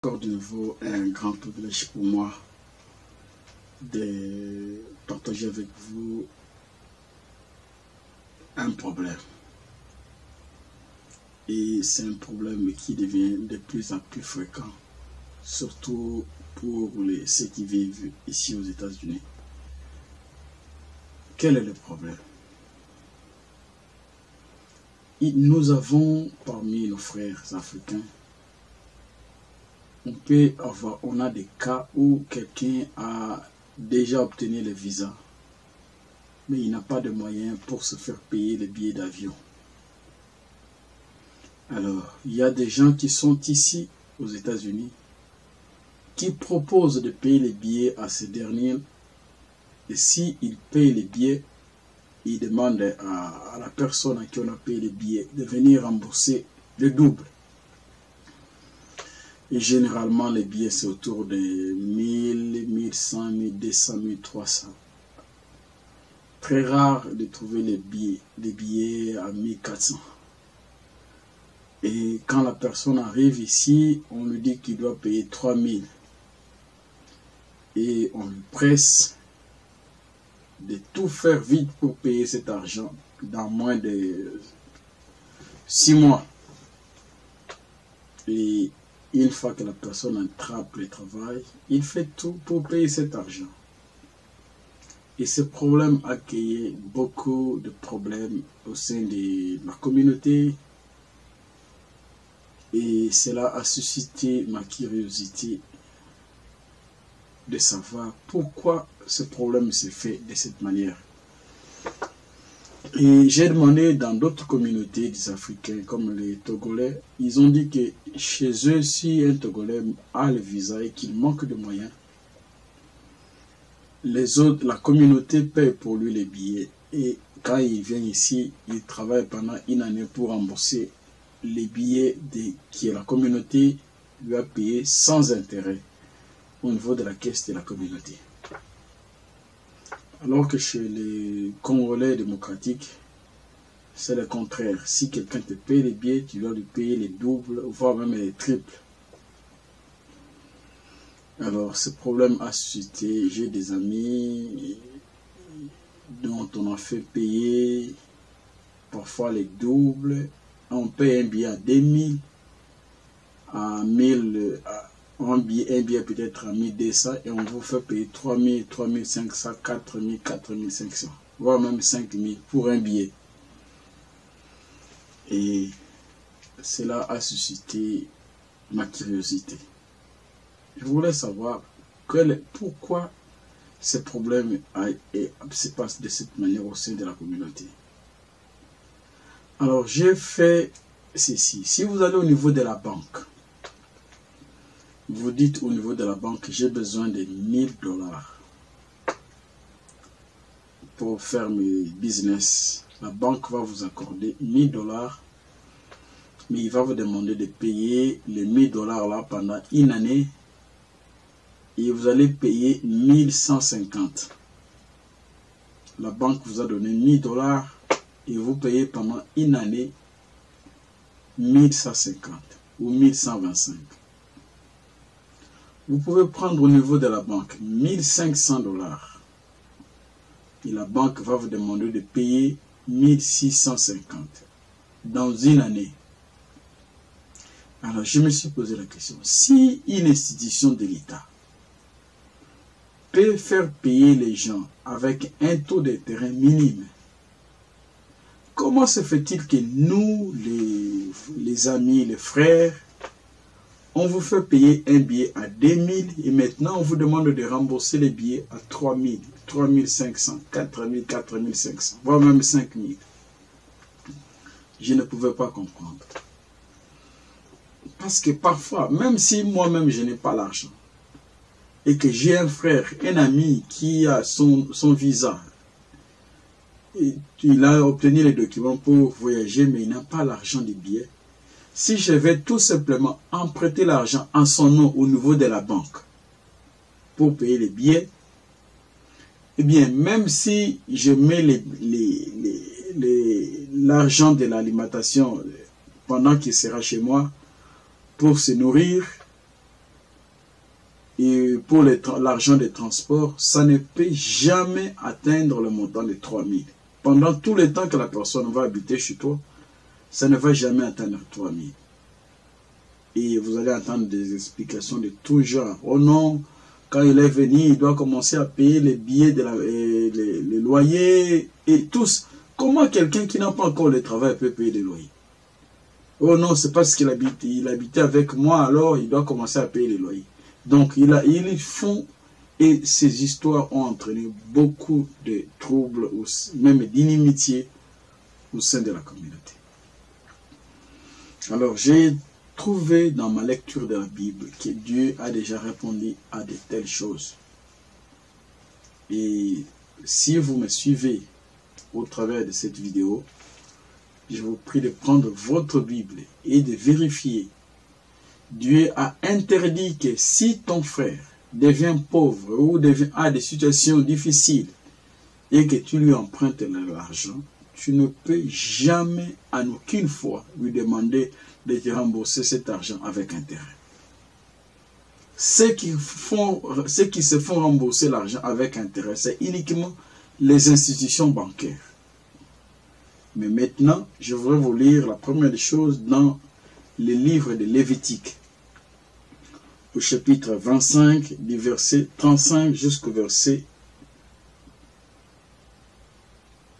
Encore de nouveau un grand privilège pour moi de partager avec vous un problème. Et c'est un problème qui devient de plus en plus fréquent, surtout pour ceux qui vivent ici aux États-Unis. Quel est le problème? Nous avons parmi nos frères africains, on a des cas où quelqu'un a déjà obtenu le visa, mais il n'a pas de moyens pour se faire payer les billets d'avion. Alors, il y a des gens qui sont ici aux États-Unis qui proposent de payer les billets à ces derniers, et s'ils payent les billets, ils demandent à la personne à qui on a payé les billets de venir rembourser le double. Et généralement, les billets, c'est autour de 1000, 1100, 1200, 1300. Très rare de trouver les billets à 1400. Et quand la personne arrive ici, on lui dit qu'il doit payer 3000. Et on lui presse de tout faire vite pour payer cet argent dans moins de 6 mois. Et une fois que la personne attrape le travail, il fait tout pour payer cet argent. Et ce problème a créé beaucoup de problèmes au sein de ma communauté. Et cela a suscité ma curiosité de savoir pourquoi ce problème s'est fait de cette manière. Et j'ai demandé dans d'autres communautés des Africains comme les Togolais, ils ont dit que chez eux, si un Togolais a le visa et qu'il manque de moyens, les autres, la communauté paye pour lui les billets. Et quand il vient ici, il travaille pendant une année pour rembourser les billets que la communauté lui a payé sans intérêt au niveau de la caisse de la communauté. Alors que chez les Congolais démocratiques, c'est le contraire. Si quelqu'un te paye les billets, tu dois lui payer les doubles, voire même les triples. Alors, ce problème a suscité, j'ai des amis dont on a fait payer parfois les doubles. On paye un billet à 2000, à 1000, un billet peut-être à 1200 et on vous fait payer 3000, 3500, 4000, 4500, voire même 5000 pour un billet. Et cela a suscité ma curiosité. Je voulais savoir pourquoi ce problème se passe de cette manière au sein de la communauté. Alors j'ai fait ceci. Si vous allez au niveau de la banque, vous dites au niveau de la banque, j'ai besoin de 1000 $. Pour faire mes business. La banque va vous accorder 1000 $, mais il va vous demander de payer les 1000 $ là pendant une année et vous allez payer 1150. La banque vous a donné 1000 $ et vous payez pendant une année 1150 ou 1125. Vous pouvez prendre au niveau de la banque 1500 $ et la banque va vous demander de payer 1650 dans une année. Alors je me suis posé la question, si une institution de l'État peut faire payer les gens avec un taux d'intérêt minime, comment se fait-il que nous, les amis, les frères, on vous fait payer un billet à 2000 et maintenant on vous demande de rembourser les billets à 3000, 3500, 4000, 4500, voire même 5000. Je ne pouvais pas comprendre. Parce que parfois, même si moi-même je n'ai pas l'argent, et que j'ai un frère, un ami qui a son visa, et il a obtenu les documents pour voyager, mais il n'a pas l'argent des billets, si je vais tout simplement emprunter l'argent en son nom au niveau de la banque pour payer les billets, eh bien, même si je mets l'argent de l'alimentation pendant qu'il sera chez moi pour se nourrir, et pour l'argent des transports, ça ne peut jamais atteindre le montant de 3 000. Pendant tout le temps que la personne va habiter chez toi, ça ne va jamais atteindre 3 000. Et vous allez entendre des explications de tout genre. Oh non, quand il est venu, il doit commencer à payer les billets, les loyers et tous. Comment quelqu'un qui n'a pas encore le travail peut payer des loyers? Oh non, c'est parce qu'il habitait avec moi, alors il doit commencer à payer les loyers. Donc ils font, et ces histoires ont entraîné beaucoup de troubles, même d'inimitié au sein de la communauté. Alors j'ai trouvé dans ma lecture de la Bible que Dieu a déjà répondu à de telles choses. Et si vous me suivez au travers de cette vidéo, je vous prie de prendre votre Bible et de vérifier. Dieu a interdit que si ton frère devient pauvre ou a des situations difficiles et que tu lui empruntes de l'argent, tu ne peux jamais, en aucune fois, lui demander de te rembourser cet argent avec intérêt. Ceux qui se font rembourser l'argent avec intérêt, c'est uniquement les institutions bancaires. Mais maintenant, je voudrais vous lire la première des choses dans le livre de Lévitique, au chapitre 25, du verset 35 jusqu'au verset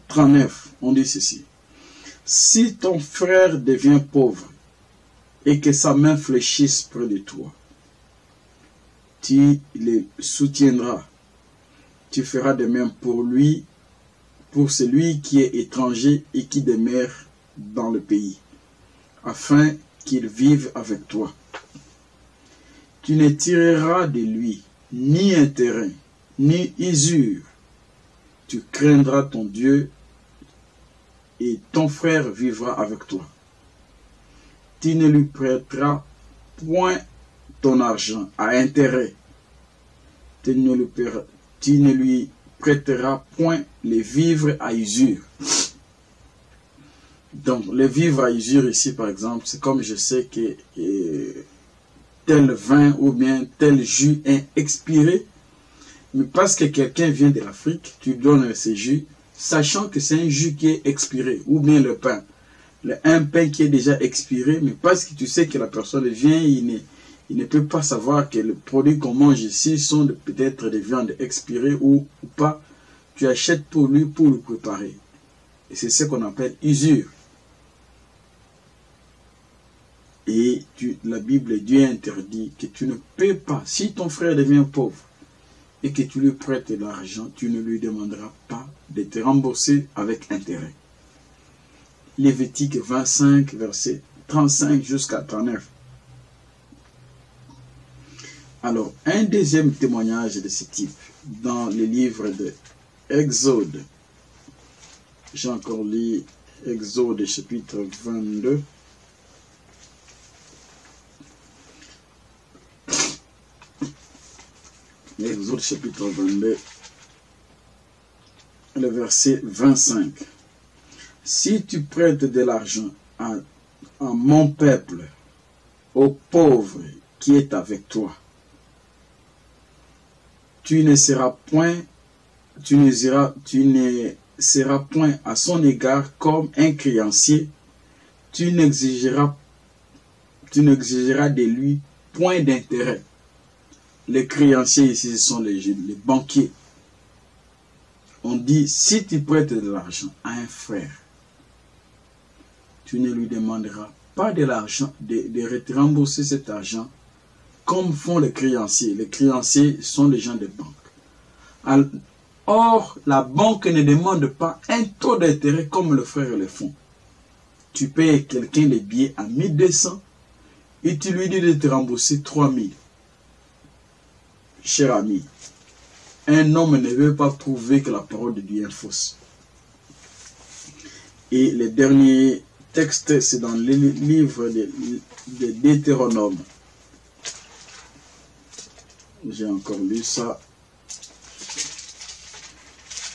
39. On dit ceci. Si ton frère devient pauvre et que sa main fléchisse près de toi, tu le soutiendras. Tu feras de même pour lui, pour celui qui est étranger et qui demeure dans le pays, afin qu'il vive avec toi. Tu ne tireras de lui ni intérêt, ni usure. Tu craindras ton Dieu et ton frère vivra avec toi. Tu ne lui prêteras point ton argent à intérêt. Tu ne lui prêteras point les vivres à usure. Donc, les vivres à usure ici, par exemple, c'est comme je sais que tel vin ou bien tel jus est expiré, mais parce que quelqu'un vient de l'Afrique, tu donnes ce jus, sachant que c'est un jus qui est expiré, ou bien le pain. Un pain qui est déjà expiré, mais parce que tu sais que la personne vient, il ne peut pas savoir que les produits qu'on mange ici sont peut-être des viandes expirées ou pas. Tu achètes pour lui pour le préparer. Et c'est ce qu'on appelle usure. Et la Bible, Dieu interdit que tu ne peux pas, si ton frère devient pauvre et que tu lui prêtes de l'argent, tu ne lui demanderas pas de te rembourser avec intérêt. Lévitique 25, verset 35 jusqu'à 39. Alors, un deuxième témoignage de ce type, dans le livre de Exode. J'ai encore lu Exode chapitre 22. Exode chapitre 22, le verset 25. Si tu prêtes de l'argent à mon peuple, au pauvre qui est avec toi, tu ne seras point à son égard comme un créancier, tu n'exigeras de lui point d'intérêt. Les créanciers ici, ce sont les banquiers. On dit, si tu prêtes de l'argent à un frère, tu ne lui demanderas pas de l'argent, de rembourser cet argent, comme font les créanciers. Les créanciers sont les gens de banque. Or, la banque ne demande pas un taux d'intérêt comme le frère le font. Tu payes quelqu'un les billets à 1200 et tu lui dis de te rembourser 3000. Cher ami, un homme ne veut pas prouver que la parole de Dieu est fausse. Et le dernier texte, c'est dans le livre de Deutéronome. J'ai encore lu ça.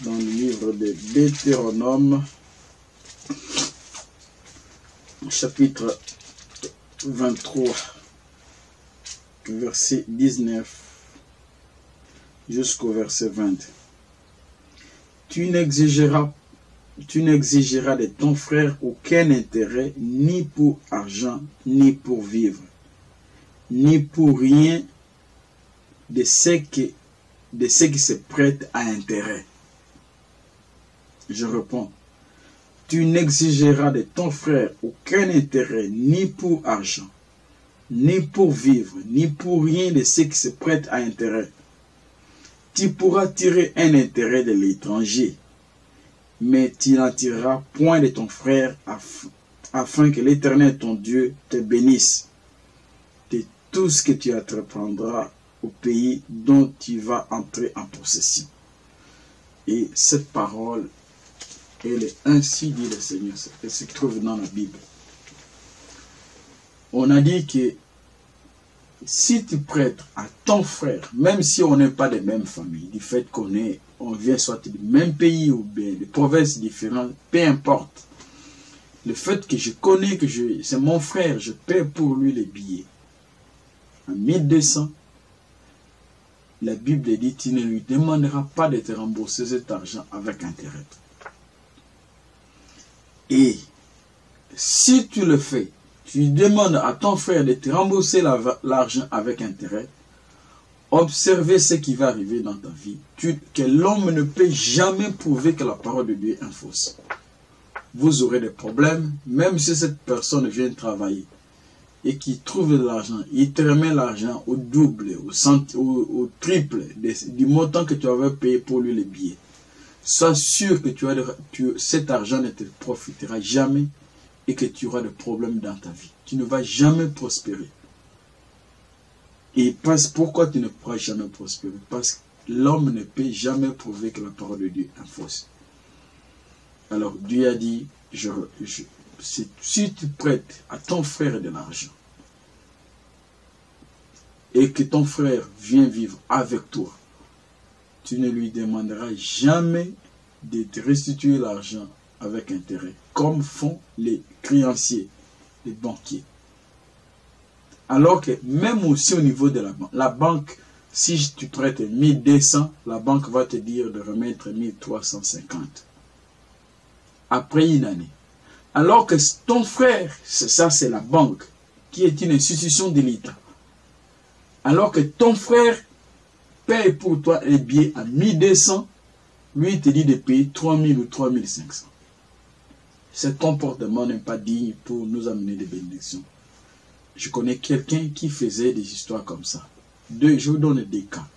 Dans le livre de Deutéronome, chapitre 23, verset 19 jusqu'au verset 20. Tu n'exigeras de ton frère aucun intérêt, ni pour argent, ni pour vivre, ni pour rien de ce qui se prête à intérêt. Je réponds. Tu n'exigeras de ton frère aucun intérêt, ni pour argent, ni pour vivre, ni pour rien de ce qui se prête à intérêt. Tu pourras tirer un intérêt de l'étranger, mais tu n'en tireras point de ton frère, afin que l'Éternel, ton Dieu, te bénisse de tout ce que tu entreprendras au pays dont tu vas entrer en possession. Et cette parole, elle est ainsi dit le Seigneur, elle se trouve dans la Bible. On a dit que si tu prêtes à ton frère, même si on n'est pas de même famille, du fait on vient soit du même pays ou bien de provinces différentes, peu importe. Le fait que je connais que c'est mon frère, je paie pour lui les billets. En 1200, la Bible dit, tu ne lui demanderas pas de te rembourser cet argent avec intérêt. Et si tu le fais, tu demandes à ton frère de te rembourser l'argent avec intérêt, observez ce qui va arriver dans ta vie, que l'homme ne peut jamais prouver que la parole de Dieu est fausse. Vous aurez des problèmes, même si cette personne vient travailler et qui trouve de l'argent, il te remet l'argent au double, au triple du montant que tu avais payé pour lui les billets. Sois sûr que cet argent ne te profitera jamais et que tu auras des problèmes dans ta vie. Tu ne vas jamais prospérer. Et pourquoi tu ne pourras jamais prospérer? Parce que l'homme ne peut jamais prouver que la parole de Dieu est fausse. Alors Dieu a dit, si tu prêtes à ton frère de l'argent et que ton frère vient vivre avec toi, tu ne lui demanderas jamais de te restituer l'argent avec intérêt, comme font les créanciers, les banquiers. Alors que même aussi au niveau de la banque, si tu prêtes 1200, la banque va te dire de remettre 1350. Après une année. Alors que ton frère, ça c'est la banque, qui est une institution de l'État. Alors que ton frère paye pour toi un billet à 1200, lui il te dit de payer 3000 ou 3500. Ce comportement n'est pas digne pour nous amener des bénédictions. Je connais quelqu'un qui faisait des histoires comme ça. Je vous donne des cas.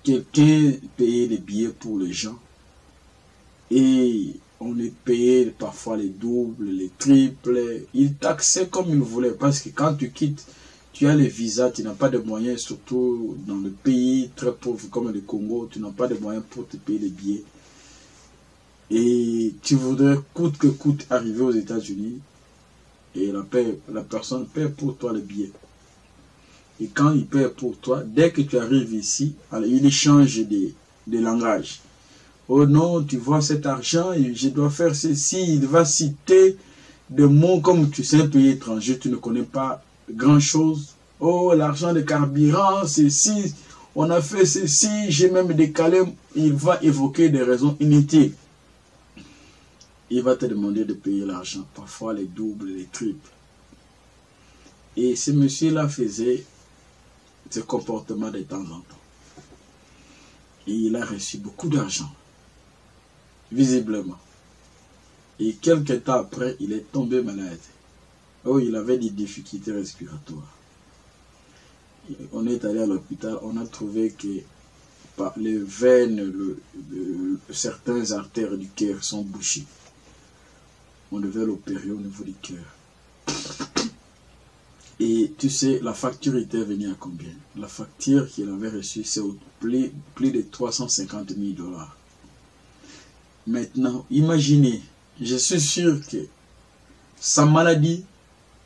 Quelqu'un payait des billets pour les gens et on les payait parfois les doubles, les triples. Il taxait comme il voulait parce que quand tu quittes, tu as les visas, tu n'as pas de moyens, surtout dans le pays très pauvre comme le Congo, tu n'as pas de moyens pour te payer les billets. Et tu voudrais coûte que coûte arriver aux États-Unis et la personne paie pour toi les billets. Et quand il paie pour toi, dès que tu arrives ici, alors il change de langage. Oh non, tu vois cet argent, je dois faire ceci, il va citer des mots comme tu sais un pays étranger, tu ne connais pas grand-chose. Oh, l'argent de carburant, ceci, on a fait ceci, j'ai même décalé. Il va évoquer des raisons inutiles. Il va te demander de payer l'argent, parfois les doubles, les triples. Et ce monsieur-là faisait ce comportement de temps en temps. Et il a reçu beaucoup d'argent, visiblement. Et quelques temps après, il est tombé malade. Oh, il avait des difficultés respiratoires. On est allé à l'hôpital, on a trouvé que les veines, certaines artères du cœur sont bouchées. On devait l'opérer au niveau du cœur. Et tu sais, la facture était venue à combien? La facture qu'il avait reçue, c'est plus de 350 000 $. Maintenant, imaginez, je suis sûr que sa maladie,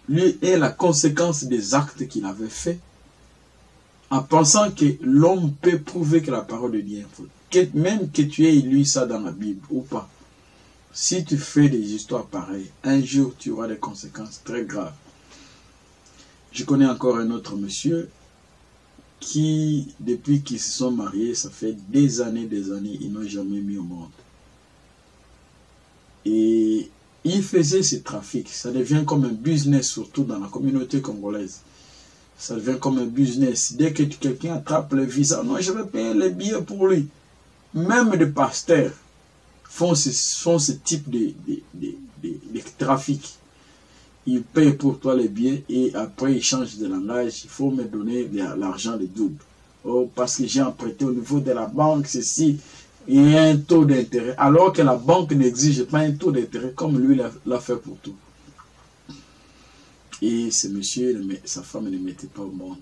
lui, est la conséquence des actes qu'il avait faits, en pensant que l'homme peut prouver que la parole de Dieu est fausse. Même que tu aies lu ça dans la Bible ou pas, si tu fais des histoires pareilles, un jour tu auras des conséquences très graves. Je connais encore un autre monsieur qui, depuis qu'ils se sont mariés, ça fait des années, ils n'ont jamais mis au monde. Et il faisait ce trafic. Ça devient comme un business, surtout dans la communauté congolaise. Ça devient comme un business. Dès que quelqu'un attrape le visa, non, je vais payer les billets pour lui. Même des pasteurs font ce type de trafic. Ils payent pour toi les billets et après ils changent de langage. Il faut me donner l'argent le double. Oh, parce que j'ai emprunté au niveau de la banque, ceci. Il y a un taux d'intérêt. Alors que la banque n'exige pas un taux d'intérêt comme lui l'a fait pour tout. Et ce monsieur, sa femme ne mettait pas au monde.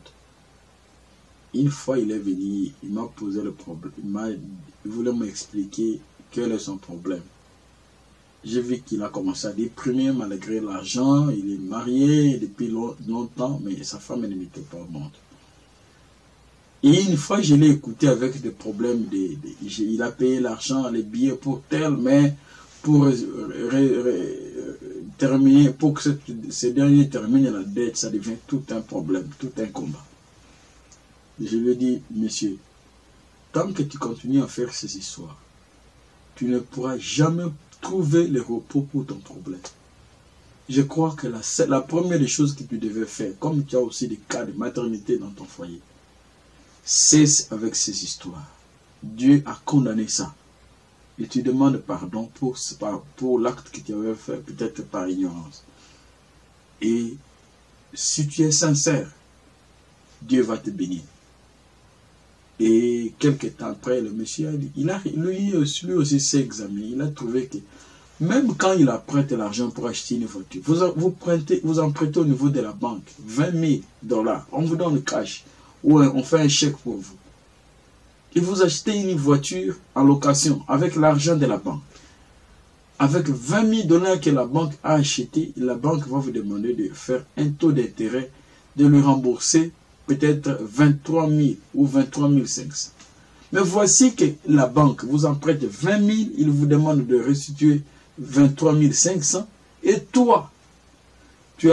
Une fois, il est venu, il m'a posé le problème. Il voulait m'expliquer quel est son problème. J'ai vu qu'il a commencé à déprimer malgré l'argent. Il est marié depuis longtemps, mais sa femme ne mettait pas au monde. Et une fois, je l'ai écouté avec des problèmes. Il a payé l'argent, les billets pour tel, mais pour terminer, pour que ce dernier termine la dette, ça devient tout un problème, tout un combat. Je lui ai dit, monsieur, tant que tu continues à faire ces histoires, tu ne pourras jamais trouver le repos pour ton problème. Je crois que la première des choses que tu devais faire, comme tu as aussi des cas de maternité dans ton foyer, cesse avec ces histoires. Dieu a condamné ça. Et tu demandes pardon pour l'acte que tu avais fait, peut-être par ignorance. Et si tu es sincère, Dieu va te bénir. Et quelques temps après, le monsieur a dit, lui aussi s'est examiné. Il a trouvé que même quand il emprunte l'argent pour acheter une voiture, vous empruntez au niveau de la banque 20 000 $, on vous donne le cash, ou on fait un chèque pour vous. Et vous achetez une voiture en location avec l'argent de la banque. Avec 20 000 $ que la banque a acheté, la banque va vous demander de faire un taux d'intérêt, de lui rembourser peut-être 23 000 ou 23 500. Mais voici que la banque vous emprunte 20 000, il vous demande de restituer 23 500. Et toi, tu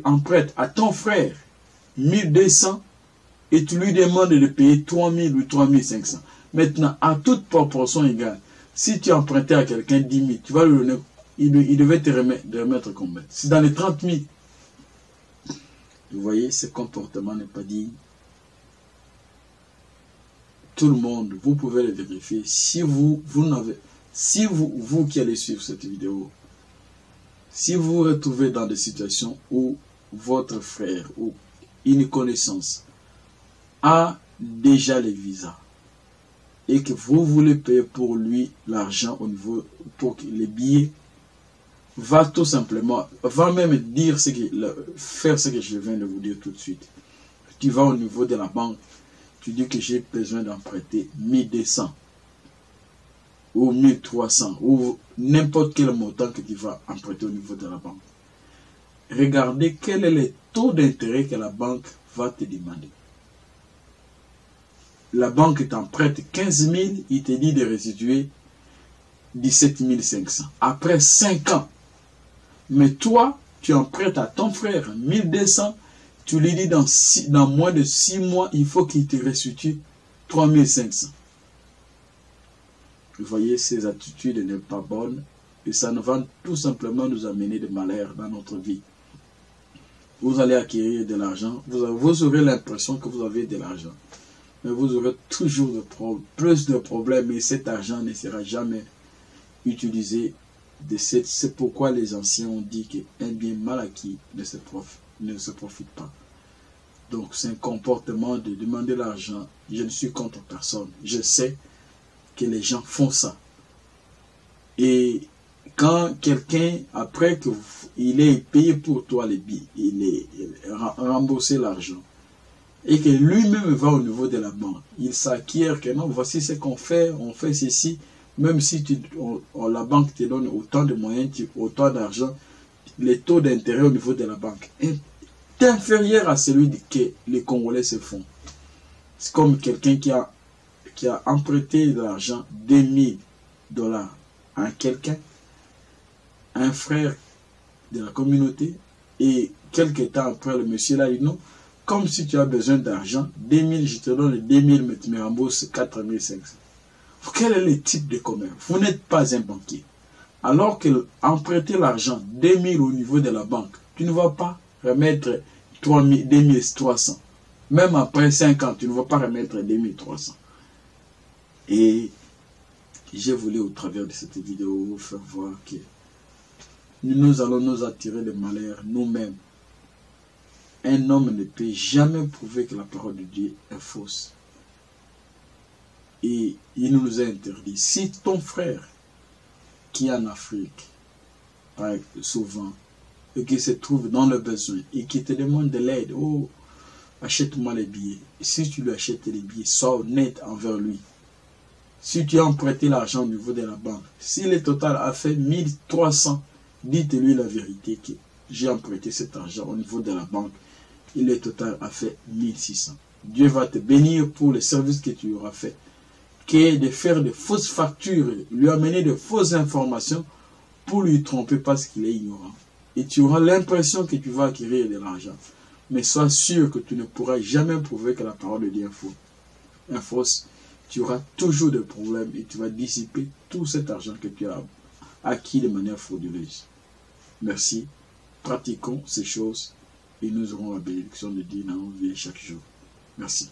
empruntes à ton frère 1200 et tu lui demandes de payer 3 000 ou 3 500. Maintenant, à toute proportion égale, si tu empruntais à quelqu'un 10 000, tu vas lui donner, il devait te remettre combien? C'est dans les 30 000. Vous voyez, ce comportement n'est pas digne. Tout le monde, vous pouvez le vérifier. Si vous qui allez suivre cette vidéo, si vous vous retrouvez dans des situations où votre frère ou une connaissance a déjà les visas et que vous voulez payer pour lui l'argent au niveau pour les billets, va tout simplement, va même faire ce que je viens de vous dire tout de suite. Tu vas au niveau de la banque, tu dis que j'ai besoin d'emprunter 1200 ou 1300 ou n'importe quel montant que tu vas emprunter au niveau de la banque. Regardez quel est le taux d'intérêt que la banque va te demander. La banque t'emprunte 15 000, il te dit de restituer 17 500. Après 5 ans. Mais toi, tu empruntes à ton frère 1200, tu lui dis dans moins de 6 mois, il faut qu'il te restitue 3 500. Vous voyez, ces attitudes ne sont pas bonnes et ça va tout simplement nous amener de malheur dans notre vie. Vous allez acquérir de l'argent, vous aurez l'impression que vous avez de l'argent. Mais vous aurez toujours plus de problèmes et cet argent ne sera jamais utilisé. C'est pourquoi les anciens ont dit qu'un bien mal acquis ne se profite pas. Donc c'est un comportement de demander l'argent. Je ne suis contre personne. Je sais que les gens font ça. Et quand quelqu'un, après qu'il ait payé pour toi les billets, il a remboursé l'argent, et que lui-même va au niveau de la banque, il s'acquiert que non, voici ce qu'on fait, on fait ceci, même si la banque te donne autant de moyens, autant d'argent, les taux d'intérêt au niveau de la banque est inférieur à celui que les Congolais se font. C'est comme quelqu'un qui a emprunté de l'argent, 2000 $ à quelqu'un, un frère de la communauté, et quelques temps après, le monsieur là dit non, comme si tu as besoin d'argent, 2000, je te donne 2000, mais tu me rembourses 4500. Quel est le type de commerce? Vous n'êtes pas un banquier. Alors que emprunter l'argent 2000 au niveau de la banque, tu ne vas pas remettre 2300. Même après 5 ans, tu ne vas pas remettre 2300. Et j'ai voulu au travers de cette vidéo vous faire voir que nous allons nous attirer le malheur nous-mêmes. Un homme ne peut jamais prouver que la parole de Dieu est fausse. Et il nous a interdit. Si ton frère qui est en Afrique, souvent, et qui se trouve dans le besoin, et qui te demande de l'aide, oh, achète-moi les billets. Si tu lui achètes les billets, sois honnête envers lui. Si tu as emprunté l'argent au niveau de la banque, si le total a fait 1300, dites-lui la vérité que j'ai emprunté cet argent au niveau de la banque et le total a fait 1600. Dieu va te bénir pour le service que tu auras fait. Que de faire de fausses factures, lui amener de fausses informations pour lui tromper parce qu'il est ignorant. Et tu auras l'impression que tu vas acquérir de l'argent. Mais sois sûr que tu ne pourras jamais prouver que la parole de Dieu est fausse. Tu auras toujours des problèmes et tu vas dissiper tout cet argent que tu as acquis de manière frauduleuse. Merci. Pratiquons ces choses et nous aurons la bénédiction de Dieu dans nos vies chaque jour. Merci.